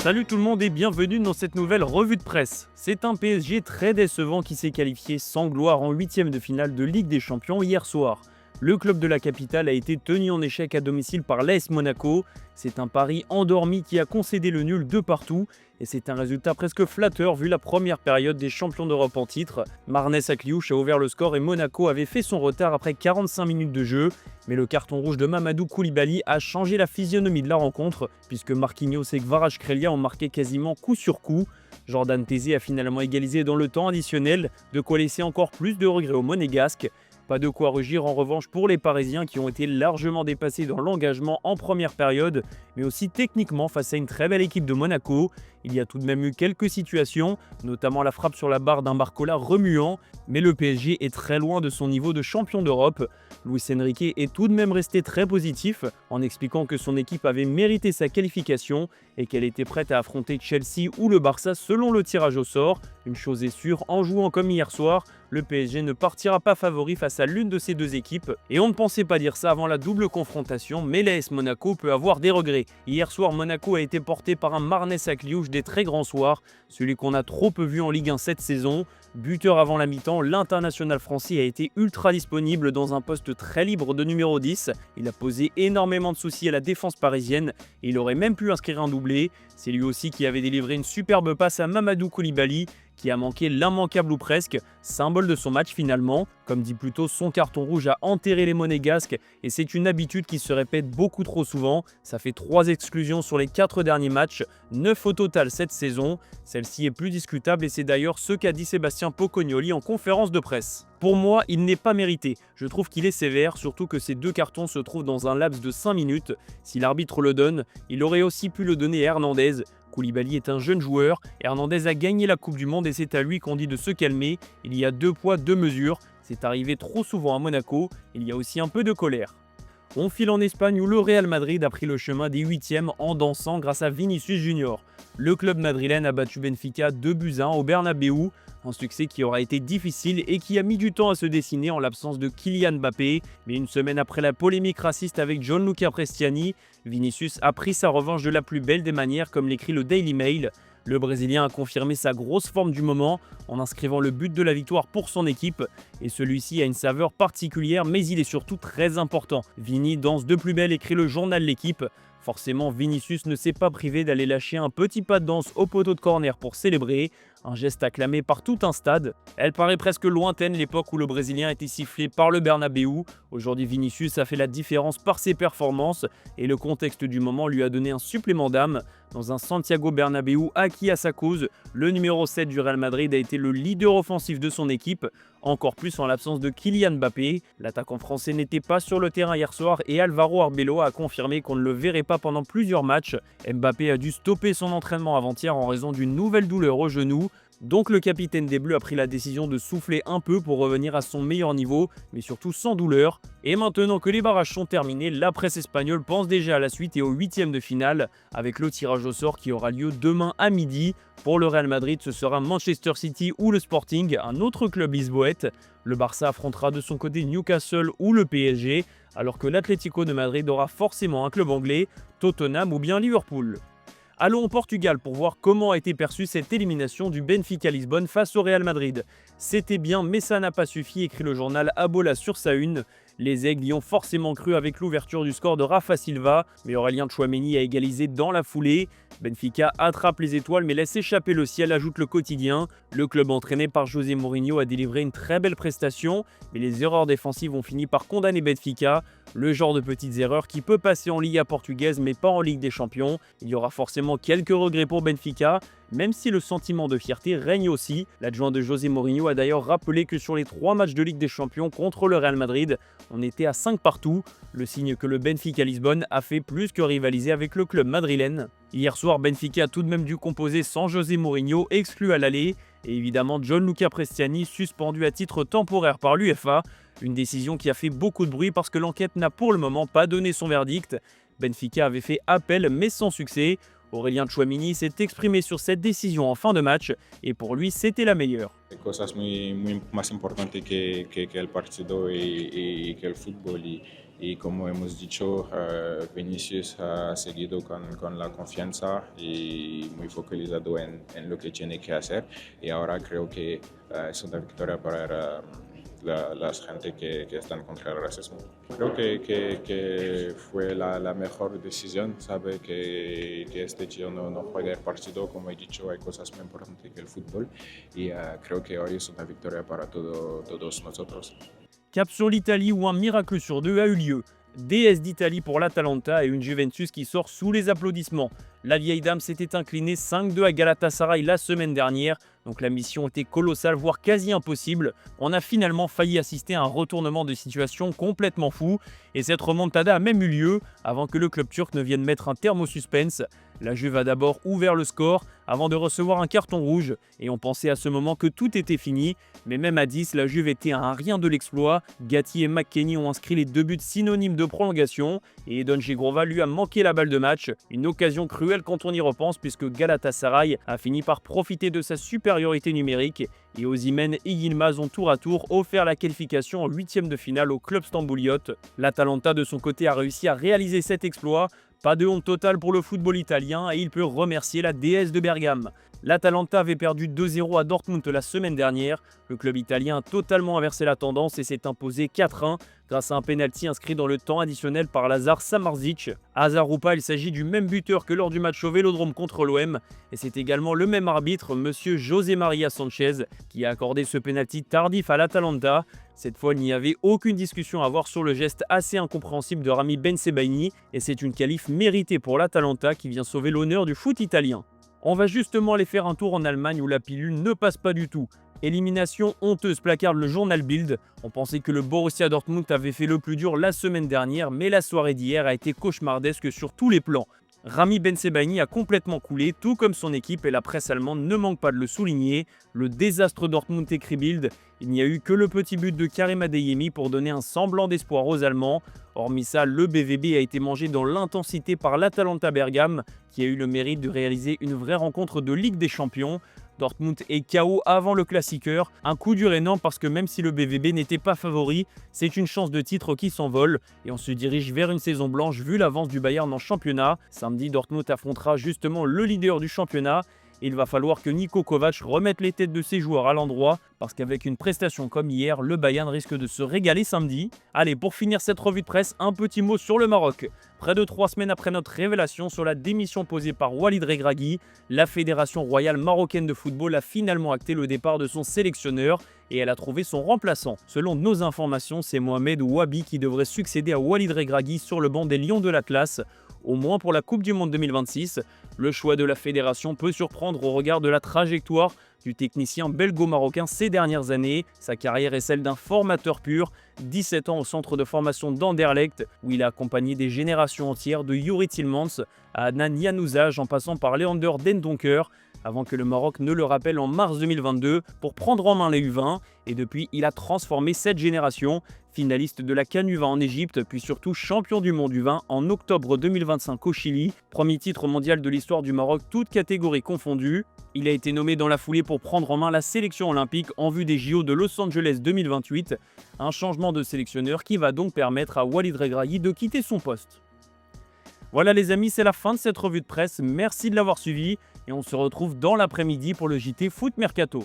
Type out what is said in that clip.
Salut tout le monde et bienvenue dans cette nouvelle revue de presse. C'est un PSG très décevant qui s'est qualifié sans gloire en huitième de finale de Ligue des Champions hier soir. Le club de la capitale a été tenu en échec à domicile par l'AS Monaco. C'est un pari endormi qui a concédé le nul de partout et c'est un résultat presque flatteur vu la première période des champions d'Europe en titre. Marnès Akliouche a ouvert le score et Monaco avait fait son retard après 45 minutes de jeu. Mais le carton rouge de Mamadou Koulibaly a changé la physionomie de la rencontre puisque Marquinhos et Kvaratskhelia ont marqué quasiment coup sur coup. Jordan Tézé a finalement égalisé dans le temps additionnel, de quoi laisser encore plus de regrets aux Monégasques. Pas de quoi rugir en revanche pour les Parisiens qui ont été largement dépassés dans l'engagement en première période, mais aussi techniquement face à une très belle équipe de Monaco. Il y a tout de même eu quelques situations, notamment la frappe sur la barre d'un Barcola remuant, mais le PSG est très loin de son niveau de champion d'Europe. Luis Enrique est tout de même resté très positif en expliquant que son équipe avait mérité sa qualification et qu'elle était prête à affronter Chelsea ou le Barça selon le tirage au sort. Une chose est sûre, en jouant comme hier soir, le PSG ne partira pas favori face à l'une de ces deux équipes. Et on ne pensait pas dire ça avant la double confrontation, mais l'AS Monaco peut avoir des regrets. Hier soir, Monaco a été porté par un Marnès Akliouche des très grands soirs, celui qu'on a trop peu vu en Ligue 1 cette saison. Buteur avant la mi-temps, l'international français a été ultra disponible dans un poste très libre de numéro 10. Il a posé énormément de soucis à la défense parisienne et il aurait même pu inscrire un doublé. C'est lui aussi qui avait délivré une superbe passe à Mamadou Koulibaly, qui a manqué l'immanquable ou presque, symbole de son match finalement. Comme dit plus tôt, son carton rouge a enterré les Monégasques et c'est une habitude qui se répète beaucoup trop souvent. Ça fait 3 exclusions sur les 4 derniers matchs, 9 au total cette saison. Celle-ci est plus discutable et c'est d'ailleurs ce qu'a dit Sébastien Pocognoli en conférence de presse. Pour moi, il n'est pas mérité. Je trouve qu'il est sévère, surtout que ces 2 cartons se trouvent dans un laps de 5 minutes. Si l'arbitre le donne, il aurait aussi pu le donner à Hernandez. Koulibaly est un jeune joueur, Hernandez a gagné la Coupe du Monde et c'est à lui qu'on dit de se calmer. Il y a 2 poids, 2 mesures. C'est arrivé trop souvent à Monaco, il y a aussi un peu de colère. On file en Espagne où le Real Madrid a pris le chemin des 8e en dansant grâce à Vinicius Junior. Le club madrilène a battu Benfica 2-1 au Bernabéu, un succès qui aura été difficile et qui a mis du temps à se dessiner en l'absence de Kylian Mbappé. Mais une semaine après la polémique raciste avec Gianluca Prestiani, Vinicius a pris sa revanche de la plus belle des manières comme l'écrit le Daily Mail. Le Brésilien a confirmé sa grosse forme du moment en inscrivant le but de la victoire pour son équipe et celui-ci a une saveur particulière mais il est surtout très important. Vini danse de plus belle, écrit le journal L'Équipe. Forcément, Vinicius ne s'est pas privé d'aller lâcher un petit pas de danse au poteau de corner pour célébrer, un geste acclamé par tout un stade. Elle paraît presque lointaine l'époque où le Brésilien était sifflé par le Bernabéu. Aujourd'hui, Vinicius a fait la différence par ses performances et le contexte du moment lui a donné un supplément d'âme. Dans un Santiago Bernabéu acquis à sa cause, le numéro 7 du Real Madrid a été le leader offensif de son équipe, encore plus en l'absence de Kylian Mbappé. L'attaquant français n'était pas sur le terrain hier soir et Alvaro Arbeloa a confirmé qu'on ne le verrait pas pendant plusieurs matchs. Mbappé a dû stopper son entraînement avant-hier en raison d'une nouvelle douleur au genou. Donc le capitaine des Bleus a pris la décision de souffler un peu pour revenir à son meilleur niveau, mais surtout sans douleur. Et maintenant que les barrages sont terminés, la presse espagnole pense déjà à la suite et aux 8e de finale, avec le tirage au sort qui aura lieu demain à midi. Pour le Real Madrid, ce sera Manchester City ou le Sporting, un autre club lisboète. Le Barça affrontera de son côté Newcastle ou le PSG, alors que l'Atlético de Madrid aura forcément un club anglais, Tottenham ou bien Liverpool. Allons au Portugal pour voir comment a été perçue cette élimination du Benfica Lisbonne face au Real Madrid. C'était bien mais ça n'a pas suffi, écrit le journal Abola sur sa une. Les Aigles y ont forcément cru avec l'ouverture du score de Rafa Silva, mais Aurélien Tchouaméni a égalisé dans la foulée. Benfica attrape les étoiles mais laisse échapper le ciel, ajoute le quotidien. Le club entraîné par José Mourinho a délivré une très belle prestation, mais les erreurs défensives ont fini par condamner Benfica. Le genre de petites erreurs qui peut passer en Liga portugaise mais pas en Ligue des Champions. Il y aura forcément quelques regrets pour Benfica, même si le sentiment de fierté règne aussi. L'adjoint de José Mourinho a d'ailleurs rappelé que sur les 3 matchs de Ligue des Champions contre le Real Madrid, on était à 5 partout, le signe que le Benfica Lisbonne a fait plus que rivaliser avec le club madrilène. Hier soir, Benfica a tout de même dû composer sans José Mourinho, exclu à l'aller, et évidemment Gianluca Prestiani suspendu à titre temporaire par l'UEFA, une décision qui a fait beaucoup de bruit parce que l'enquête n'a pour le moment pas donné son verdict. Benfica avait fait appel mais sans succès. Aurélien Tchouaméni s'est exprimé sur cette décision en fin de match et pour lui c'était la meilleure. Cosas muy más importantes que el partido y que el fútbol y como hemos dicho, Vinicius ha seguido con la confianza y muy focalizado en lo que tiene que hacer y ahora creo que es una victoria para la gente que están contra el racismo. Creo que fue la mejor decisión, sabe que este tío no juega el partido, como he dicho, hay cosas más importantes que el fútbol y creo que hoy es una victoria para todos nosotros. Cap sur l'Italie où un miracle sur deux a eu lieu. DS d'Italie pour l'Atalanta et une Juventus qui sort sous les applaudissements. La vieille dame s'était inclinée 5-2 à Galatasaray la semaine dernière, donc la mission était colossale, voire quasi impossible. On a finalement failli assister à un retournement de situation complètement fou, et cette remontada a même eu lieu avant que le club turc ne vienne mettre un terme au suspense. La Juve a d'abord ouvert le score avant de recevoir un carton rouge, et on pensait à ce moment que tout était fini, mais même à 10, la Juve était à un rien de l'exploit. Gatti et McKennie ont inscrit les 2 buts synonymes de prolongation, et Edon Djegrova lui a manqué la balle de match, une occasion cruelle quand on y repense puisque Galatasaray a fini par profiter de sa supériorité numérique et Osimhen et Yilmaz ont tour à tour offert la qualification en 8e de finale au club stambouliote. L'Atalanta de son côté a réussi à réaliser cet exploit. Pas de honte totale pour le football italien et il peut remercier la déesse de Bergame. L'Atalanta avait perdu 2-0 à Dortmund la semaine dernière. Le club italien a totalement inversé la tendance et s'est imposé 4-1 grâce à un penalty inscrit dans le temps additionnel par Lazar Samardzic. Hasard ou pas, il s'agit du même buteur que lors du match au Vélodrome contre l'OM et c'est également le même arbitre, monsieur José Maria Sanchez, qui a accordé ce penalty tardif à l'Atalanta. Cette fois, il n'y avait aucune discussion à avoir sur le geste assez incompréhensible de Rami Bensebaini et c'est une qualif méritée pour l'Atalanta qui vient sauver l'honneur du foot italien. On va justement aller faire un tour en Allemagne où la pilule ne passe pas du tout. Élimination honteuse, placarde le journal Bild. On pensait que le Borussia Dortmund avait fait le plus dur la semaine dernière, mais la soirée d'hier a été cauchemardesque sur tous les plans. Rami Bensebaini a complètement coulé, tout comme son équipe et la presse allemande ne manque pas de le souligner. Le désastre Dortmund écrit Bild. Il n'y a eu que le petit but de Karim Adeyemi pour donner un semblant d'espoir aux Allemands. Hormis ça, le BVB a été mangé dans l'intensité par l'Atalanta Bergame, qui a eu le mérite de réaliser une vraie rencontre de Ligue des Champions. Dortmund est KO avant le classiqueur, un coup dur énorme parce que même si le BVB n'était pas favori, c'est une chance de titre qui s'envole et on se dirige vers une saison blanche vu l'avance du Bayern en championnat. Samedi, Dortmund affrontera justement le leader du championnat. Il va falloir que Niko Kovac remette les têtes de ses joueurs à l'endroit parce qu'avec une prestation comme hier, le Bayern risque de se régaler samedi. Allez, pour finir cette revue de presse, un petit mot sur le Maroc. Près de 3 semaines après notre révélation sur la démission posée par Walid Regragui, la Fédération royale marocaine de football a finalement acté le départ de son sélectionneur et elle a trouvé son remplaçant. Selon nos informations, c'est Mohamed Ouabi qui devrait succéder à Walid Regragui sur le banc des Lions de l'Atlas. Au moins pour la Coupe du Monde 2026, le choix de la fédération peut surprendre au regard de la trajectoire du technicien belgo-marocain ces dernières années. Sa carrière est celle d'un formateur pur, 17 ans au centre de formation d'Anderlecht, où il a accompagné des générations entières de Yuri Tillmans à Adnan Januzaj en passant par Leander Dendoncker, avant que le Maroc ne le rappelle en mars 2022 pour prendre en main les U20, et depuis il a transformé cette génération, finaliste de la CAN U20 en Égypte, puis surtout champion du monde U20 en octobre 2025 au Chili, premier titre mondial de l'histoire du Maroc, toutes catégories confondues. Il a été nommé dans la foulée pour prendre en main la sélection olympique en vue des JO de Los Angeles 2028, un changement de sélectionneur qui va donc permettre à Walid Regragui de quitter son poste. Voilà les amis, c'est la fin de cette revue de presse, merci de l'avoir suivi et on se retrouve dans l'après-midi pour le JT Foot Mercato.